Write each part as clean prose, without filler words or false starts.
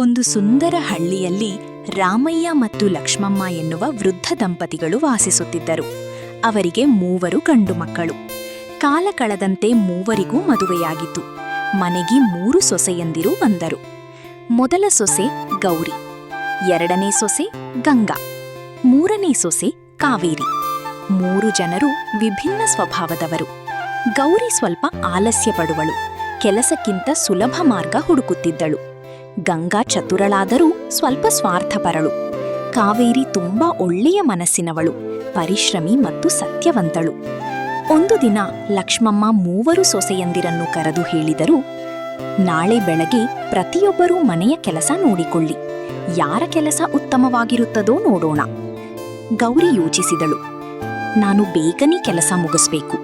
ಒಂದು ಸುಂದರ ಹಳ್ಳಿಯಲ್ಲಿ ರಾಮಯ್ಯ ಮತ್ತು ಲಕ್ಷ್ಮಮ್ಮ ಎನ್ನುವ ವೃದ್ಧ ದಂಪತಿಗಳು ವಾಸಿಸುತ್ತಿದ್ದರು. ಅವರಿಗೆ 3 ಗಂಡು ಮಕ್ಕಳು. ಕಾಲ ಕಳೆದಂತೆ ಮೂವರಿಗೂ ಮದುವೆಯಾಗಿತ್ತು. ಮನೆಗೆ 3 ಸೊಸೆಯಂದಿರು ಬಂದರು. ಮೊದಲ ಸೊಸೆ ಗೌರಿ, ಎರಡನೇ ಸೊಸೆ ಗಂಗಾ, ಮೂರನೇ ಸೊಸೆ ಕಾವೇರಿ. 3 ಜನರು ವಿಭಿನ್ನ ಸ್ವಭಾವದವರು. ಗೌರಿ ಸ್ವಲ್ಪ ಆಲಸ್ಯ ಪಡುವಳು, ಕೆಲಸಕ್ಕಿಂತ ಸುಲಭ ಮಾರ್ಗ ಹುಡುಕುತ್ತಿದ್ದಳು. ಗಂಗಾ ಚತುರಳಾದರೂ ಸ್ವಲ್ಪ ಸ್ವಾರ್ಥಪರಳು. ಕಾವೇರಿ ತುಂಬಾ ಒಳ್ಳೆಯ ಮನಸ್ಸಿನವಳು, ಪರಿಶ್ರಮಿ ಮತ್ತು ಸತ್ಯವಂತಳು. ಒಂದು ದಿನ ಲಕ್ಷ್ಮಮ್ಮ 3 ಸೊಸೆಯಂದಿರನ್ನು ಕರೆದು ಹೇಳಿದರು, ನಾಳೆ ಬೆಳಗ್ಗೆ ಪ್ರತಿಯೊಬ್ಬರೂ ಮನೆಯ ಕೆಲಸ ನೋಡಿಕೊಳ್ಳಿ. ಯಾರ ಕೆಲಸ ಉತ್ತಮವಾಗಿರುತ್ತದೋ ನೋಡೋಣ. ಗೌರಿ ಯೋಚಿಸಿದಳು, ನಾನು ಬೇಗನೆ ಕೆಲಸ ಮುಗಿಸ್ಬೇಕು.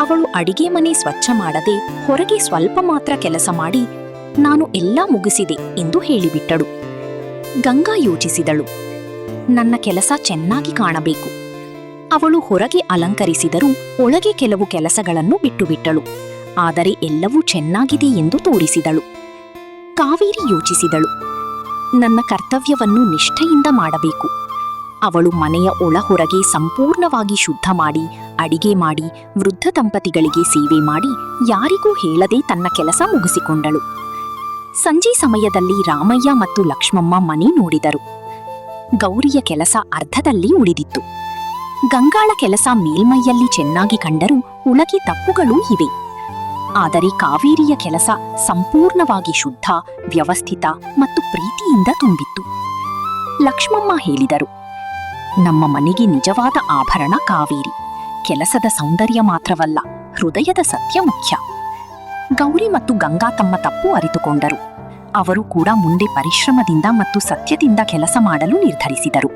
ಅವಳು ಅಡಿಗೆ ಮನೆ ಸ್ವಚ್ಛ ಮಾಡದೆ ಹೊರಗೆ ಸ್ವಲ್ಪ ಮಾತ್ರ ಕೆಲಸ ಮಾಡಿ ನಾನು ಎಲ್ಲ ಮುಗಿಸಿದೆ ಎಂದು ಹೇಳಿಬಿಟ್ಟಳು. ಗಂಗಾ ಯೋಚಿಸಿದಳು, ನನ್ನ ಕೆಲಸ ಚೆನ್ನಾಗಿ ಕಾಣಬೇಕು. ಅವಳು ಹೊರಗೆ ಅಲಂಕರಿಸಿದರೂ ಒಳಗೆ ಕೆಲವು ಕೆಲಸಗಳನ್ನು ಬಿಟ್ಟುಬಿಟ್ಟಳು. ಆದರೆ ಎಲ್ಲವೂ ಚೆನ್ನಾಗಿದೆ ಎಂದು ತೋರಿಸಿದಳು. ಕಾವೇರಿ ಯೋಚಿಸಿದಳು, ನನ್ನ ಕರ್ತವ್ಯವನ್ನು ನಿಷ್ಠೆಯಿಂದ ಮಾಡಬೇಕು. ಅವಳು ಮನೆಯ ಒಳಹೊರಗೆ ಸಂಪೂರ್ಣವಾಗಿ ಶುದ್ಧ ಮಾಡಿ, ಅಡಿಗೆ ಮಾಡಿ, ವೃದ್ಧ ದಂಪತಿಗಳಿಗೆ ಸೇವೆ ಮಾಡಿ, ಯಾರಿಗೂ ಹೇಳದೆ ತನ್ನ ಕೆಲಸ ಮುಗಿಸಿಕೊಂಡಳು. ಸಂಜೆ ಸಮಯದಲ್ಲಿ ರಾಮಯ್ಯ ಮತ್ತು ಲಕ್ಷ್ಮಮ್ಮ ಮನೆ ನೋಡಿದರು. ಗೌರಿಯ ಕೆಲಸ ಅರ್ಧದಲ್ಲಿ ಉಳಿದಿತ್ತು. ಗಂಗಾಳ ಕೆಲಸ ಮೇಲ್ಮೈಯಲ್ಲಿ ಚೆನ್ನಾಗಿ ಕಂಡರೂ ಒಳಗೆ ತಪ್ಪುಗಳೂ ಇವೆ. ಆದರೆ ಕಾವೇರಿಯ ಕೆಲಸ ಸಂಪೂರ್ಣವಾಗಿ ಶುದ್ಧ, ವ್ಯವಸ್ಥಿತ ಮತ್ತು ಪ್ರೀತಿಯಿಂದ ತುಂಬಿತ್ತು. ಲಕ್ಷ್ಮಮ್ಮ ಹೇಳಿದರು, ನಮ್ಮ ಮನೆಗೆ ನಿಜವಾದ ಆಭರಣ ಕಾವೇರಿ. ಕೆಲಸದ ಸೌಂದರ್ಯ ಮಾತ್ರವಲ್ಲ, ಹೃದಯದ ಸತ್ಯ ಮುಖ್ಯ. ಗೌರಿ ಮತ್ತು ಗಂಗಾ ತಮ್ಮ ತಪ್ಪು ಅರಿತುಕೊಂಡರು. ಅವರು ಕೂಡ ಮುಂದೆ ಪರಿಶ್ರಮದಿಂದ ಮತ್ತು ಸತ್ಯದಿಂದ ಕೆಲಸ ಮಾಡಲು ನಿರ್ಧರಿಸಿದರು.